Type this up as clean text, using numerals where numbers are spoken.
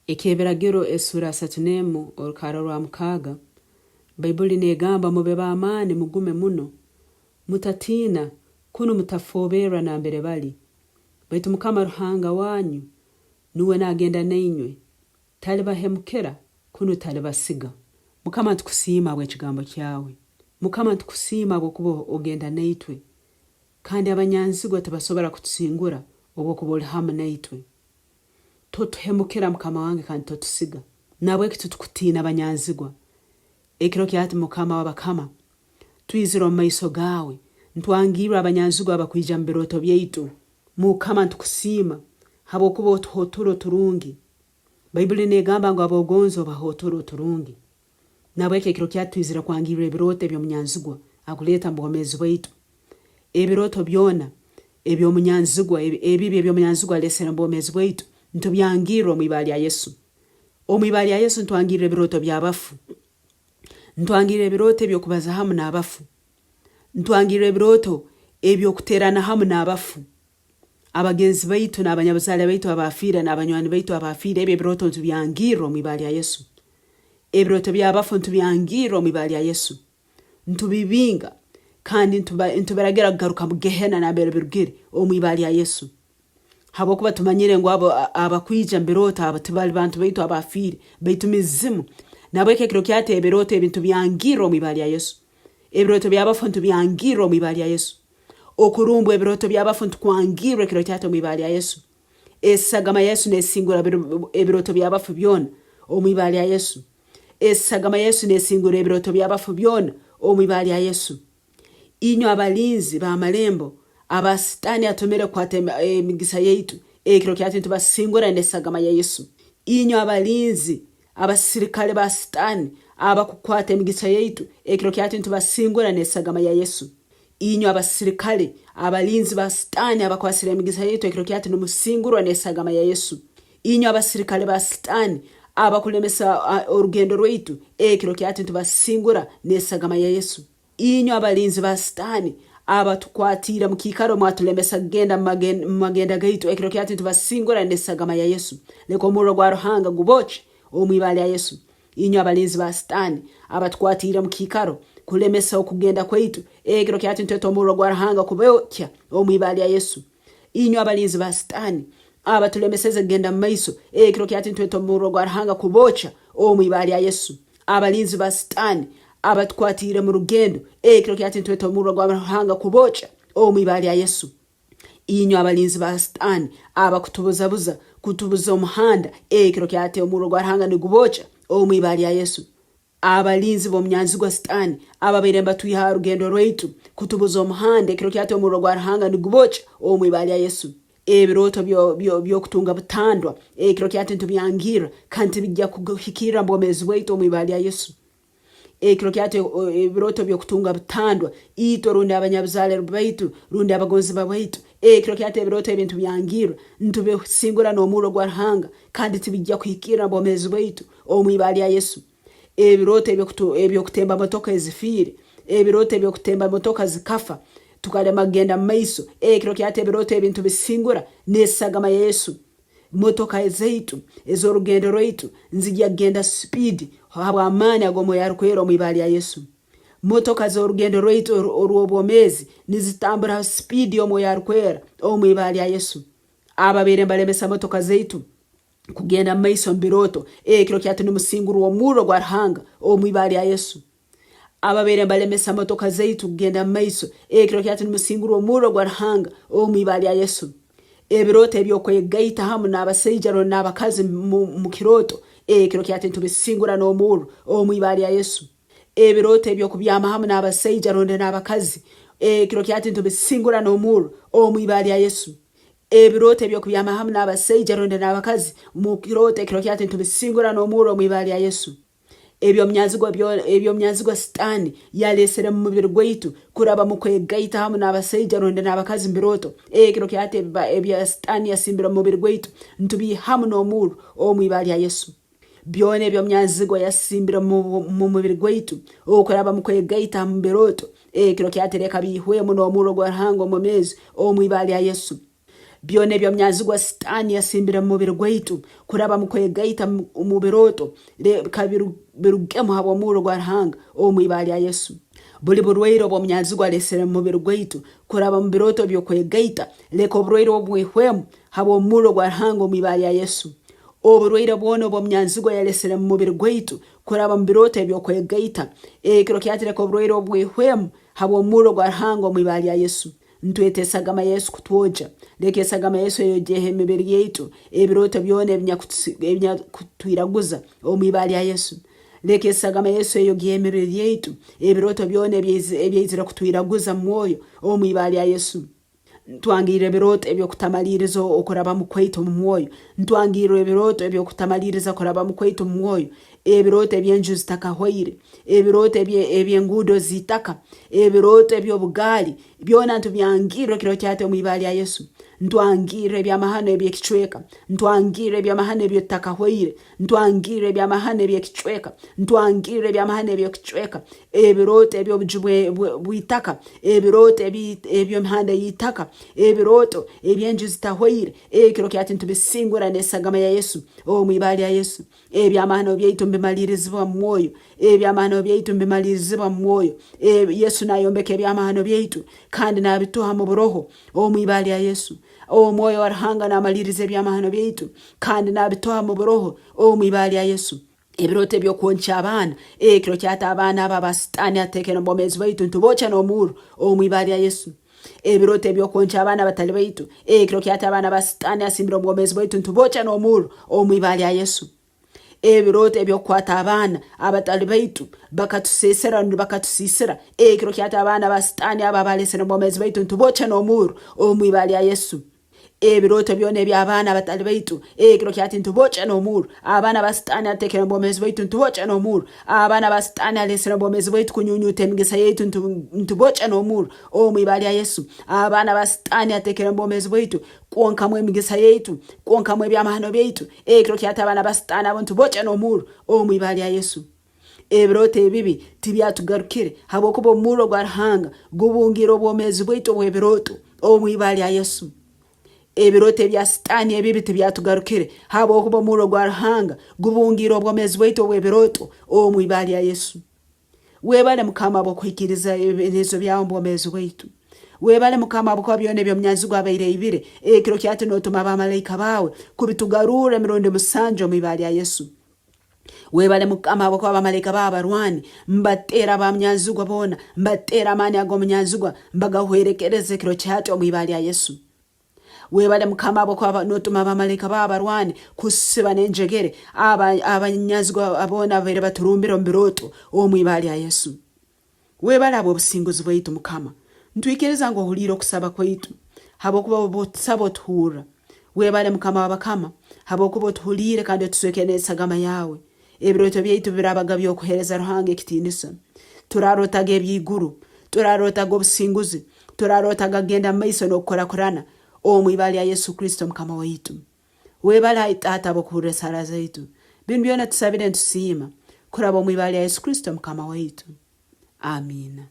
Ekyebiragiro esura 3 olukara lwa 6. Bayibuli negamba mube bamani mugume muno. Mutatina, kunu mutafobe'ra namberebali. Baitu MUKAMA Ruhanga wanye, nuwe nainywe. Talibahemukira, kunu talibasiga. MUKAMA tukusima bw'ekigambo kyawe. MUKAMA tukusima bw'okuba ogenda naitwe. Kandi abanyanzigwa tebasobora kutusingura obw'okuba oli hamu naitwe. Totuhemukira MUKAMA wange kandi totusiga. Nabwe tukutina abanyanzigwa. Ekiro kyati MUKAMA wabakama. Twizira mu maiso gawe. Ntwangira abanyanzigwa abakwija mu birooto byaitu. MUKAMA tukusima habwokuba otuhoturo turungi. Bayibuli negamba ngo abogonzo bahoturo turungi. Nabwe ekiro kyati twizira kwangira ebirooto by'omunyanzigwa akuleta mu bwomezi bwaitu. Ebirooto byona eby'omunyanzigwa ebibi eby'omunyanzigwa alesera mu bwomezi bwaitu. Ntubyangira Mwibara ya Yesu. Mwibara ya Yesu ntwangira ebirooto by'abafu. Ntwangira ebirooto ebyokubaza hamu n'abafu. Ntwangira ebirooto ebyokuterana hamu n'abafu. Abagenzi baitu n'abanyabuzaale baitu abafiira n'abanywani baitu abafiira ebyo ebirooto ntubyangira Mwibara ya Yesu. Ebirooto by'abafu ntubyangira Mwibara ya Yesu. Ntubibinga kandi ntuberagira kugaruka mu Gehena namberebali Mwibara ya Yesu. Habokuba tumanyire ngo abakwija mbirota abatibali bantu baitu abafire baitu mizimu nabweke kiro kyate ebirooto ebintu byangira Mwibara ya Yesu. Ebirooto byabafu ntubyangira Mwibara ya Yesu. Okurumbu ebirooto byabafu ntukwangira kiro kyate Mwibara ya Yesu. Esagama Yesu nesingura ebirooto byabafu byona Mwibara ya Yesu. Esagama Yesu nesingura ebirooto byabafu byona Mwibara ya Yesu. Inyo abalinzi ba malembo abasitani atomere kwate emigisa yaitu ekiro kyati ntubasingura nesagama ya Yesu. Inyo abalinzi abasirikale basitani abakukwata emigisa yaitu ekiro kyati ntubasingura nesagama ya Yesu. Inyo abasirikale abalinzi basitani abakwasira emigisa yaitu ekiro kyati numusingura nesagama ya Yesu. Inyo abasirikale basitani abakulemesa orugendo rwaitu ekiro kyati ntubasingura nesagama ya Yesu. Inyo abalinzi basitani abatukwatira mukikaro mwatulemesa genda magenda gaitu ekiro kyati tubasingura nesagama ya Yesu. Leko muro gwa Ruhanga guboche Mwibara ya Yesu. Inyo abalinzi basitani abatukwatira mukikaro kulemesa okugenda kwaitu ekiro kyati nteto muro gwa Ruhanga kubocha Mwibara ya Yesu. Inyo abalinzi basitani abatulemeseza genda maiso ekiro kyati nteto muro gwa Ruhanga kubocha Mwibara ya Yesu. Abalinzi basitani abatukwatira mu rugendo ekiro kyati ntweto muro gwa Ruhanga kubocha Mwibara ya Yesu. Inyo abalinzi basitani abakutubuzabuza kutubuza umuhanda ekiro kyati muro gwa Ruhanga nigubocha Mwibara ya Yesu. Abalinzi bomnyanzigwa sitani ababeremba tuyiha rugendo rwaitu kutubuza umuhanda ekiro kyati muro gwa Ruhanga nigubocha Mwibara ya Yesu. Ebirooto byo kutunga butandwa ekiro kyati ntubyangira kandi bijja kuhikira mbomezi bwaitu Mwibara ya Yesu. Ekiro kyate ebirooto byo kutunga butandwa ito rundi abanyabuzaale baitu rundi abagonzi baitu ekiro kyate ebirooto ebintu byangira ntubesingura n'omuro gwa Ruhanga kandi tibijja kuhikira mbomezi baitu Mwibara ya Yesu. Ebirooto ebyo kutemba motoka ezifire ebirooto ebyo kutemba motoka zikafa tukale magenda maiso ekiro kyate ebirooto ebintu bisingura nesagama ya Yesu. Motoka ezaitu ezorugendo rwaitu nzijja genda speed habwa amani agomo yarukwera Mwibara ya Yesu. Motoka zorugendo rwaitu orwobomezi nizitambura speed yomo yarukwera Mwibara ya Yesu. Ababere mbalemesa motoka zaitu kugenda maiso mbirooto ekiro kyati numusinguru wo muro gwa Ruhanga Mwibara ya Yesu. Ababere mbalemesa motoka zaitu kugenda maiso ekiro kyati numusinguru wo muro gwa Ruhanga Mwibara ya Yesu. Ebirooto ebyokwegaita hamu n'abasaija n'abakazi mu kirooto ekiro kyati ntubisingura n'omuro Mwibara ya Yesu. Ebirooto ebyokubyama hamu n'abasaija n'abakazi ekiro kyati ntubisingura n'omuro Mwibara ya Yesu. Ebirooto ebyokubyama hamu n'abasaija n'abakazi mu kirooto ekiro kyati ntubisingura n'omuro Mwibara ya Yesu. Ebyo mnyanzigwa sitani yalesera mu mubiri gwaitu kuraba mu kwegaita hamu n'abasaija n'abakazi mbirooto ekiro kyate ebya sitani yasimbira mu mubiri gwaitu ntubi hamu n'omuro Mwibara ya Yesu. Byone ebyo mnyanzigwa yasimbira mu mubiri gwaitu okuraba mu kwegaita mu mbirooto ekiro kyate leka bihwemu n'omuro gwa Ruhanga omumezi Mwibara ya Yesu. byone byo mnyazigwa sitani yasimbira mu mubiri gwaitu kuraba mukwegaita mu birooto birugemu habo muro gwa Ruhanga o Mwibara Yesu. Buli burwaire bwo mnyazigwa lesera mu mubiri gwaitu kuraba mu birooto byo kwegaita leko burwaire obwihwemu habo muro gwa Ruhanga o Mwibara Yesu. Oburwaire bwono bwo mnyanzigwa yalesera mu mubiri gwaitu kuraba mu birooto byo kwegaita kiro kyatire ko burwaire obwihwemu habo muro gwa Ruhanga o Mwibara Yesu. Ntwetesagama Yesu kutwoja lekesagama Yesu yojehe emibiri yaitu ebirooto byone ebinyakutwiraguza o Mwibara Yesu. Lekesagama Yesu yojehe emibiri yaitu ebirooto byone ebyizira kutwiraguza mwoyo o Mwibara Yesu. Ntwangire ebirooto ebyo kutamaliriza okuraba mu kwaitu mu mwoyo. Ntwangire ebirooto ebyo kutamaliriza kuraba mu kwaitu mu mwoyo. Ebirooto ebyenju zitakahwaire, ebirooto ebyengudo zitaka, ebirooto ebyobugali byona ntubyangire kiro kyate mu Mwibara Yesu. Ntwangire ebyamahano ebyekichweka, ntwangire ebyamahano ebyotakahwaire, ntwangire ebyamahano ebyekichweka, ntwangire ebyamahano ebyekichweka, ebirooto ebyobujubwe bwitaka, ebirooto ebyomhanda yitaka, ebirooto ebyenju zitahwaire kiro kyate ntubisingura nesagama ya Yesu o Mwibara Yesu. Ebyamahano byaitu mbimalirizibwa mu mwoyo, ebyamahano byaitu mbimalirizibwa mu mwoyo. Yesu nayombeka ebyamahano byaitu kandi nabituha mu buroho o Mwibara Yesu. O mwoyo wa Ruhanga namaliriza ebyamahano byaitu kandi nabituha mu buroho o Mwibara Yesu. Ebirooto byo koncha abana kiro kyata abana ababasitani atekera mbomezi baitu ntubocha no muru o Mwibara Yesu. Ebirooto byo koncha abana batalibaitu kiro kyata abana basitani asimbira mbomezi baitu ntubocha no muru o Mwibara Yesu. Ebirooto ebyo kwata abana abatalibaitu bakatusesera bakatusisira kiro kyata abana basitani ababalesera mbomezi baitu ntubocha no muru o Mwibara Yesu. Ebirooto byone by'abana batalibaitu kiro kyati ntubocha no muru abana basitani atekera mbomezi baitu ntubocha no muru abana basitani alesera mbomezi baitu kunyunyuta emigisa yetu ntubocha no muru o Mwibara Yesu. Abana basitani atekera mbomezi baitu kwonkamwe emigisa yetu kwonkamwe ebyamahano byaitu kiro kyati abana basitani abo ntubocha no muru o Mwibara Yesu. Ebirooto ebibi tibyatugarukire habwokuba omuro gwa Ruhanga gubungira obwomezi bwaitu obw'ebirooto o Mwibara Yesu. Ebirooto ebya sitani ebibi tibyatugarukire habwokuba omuro gwa Ruhanga gubungira obwomezi bwaitu obw'ebirooto o Mwibara Yesu. Webale Mukama bokwikiriza ebinezo byawo mbwomezi bwaitu. Webale Mukama bwo byone byo mnyazigwa abaire ibire kiro kyate notuma abamalayika bawe kubitugarura emirundi musanju o Mwibara Yesu. Webale Mukama bwo abamalayika babarwani mbatera bamnyazigwa bona mbatera amani ago mnyazigwa mbagahwerekereze kiro kyate o Mwibara Yesu. Webale Mukama bwo notuma abamalayika babarwani kusiba nenjegere abanyazigwa abona abaire baturumbira mu birooto o Mwibara Yesu. Webale abo businguzi bwaitu Mukama ntwikiriza ngo huliro kusaba kwaitu habwokuba botsabo tuhura. Webale Mukama wabakama habwokuba tuhulire kandi tuswekene sagama yawe. Ebirooto byaitu birabaga byokuhereza Ruhanga ekitinisa. Turarotaga ebyiguru, turarotaga obusinguzi, turarotaga genda maiso n'okukorakorana o Mwibara Yesu Kristo Mukama waitu. Webale Tata bokuhura sala zaitu bintu byona tusabire ntusima kuraba Mwibara Yesu Kristo Mukama waitu. Amina.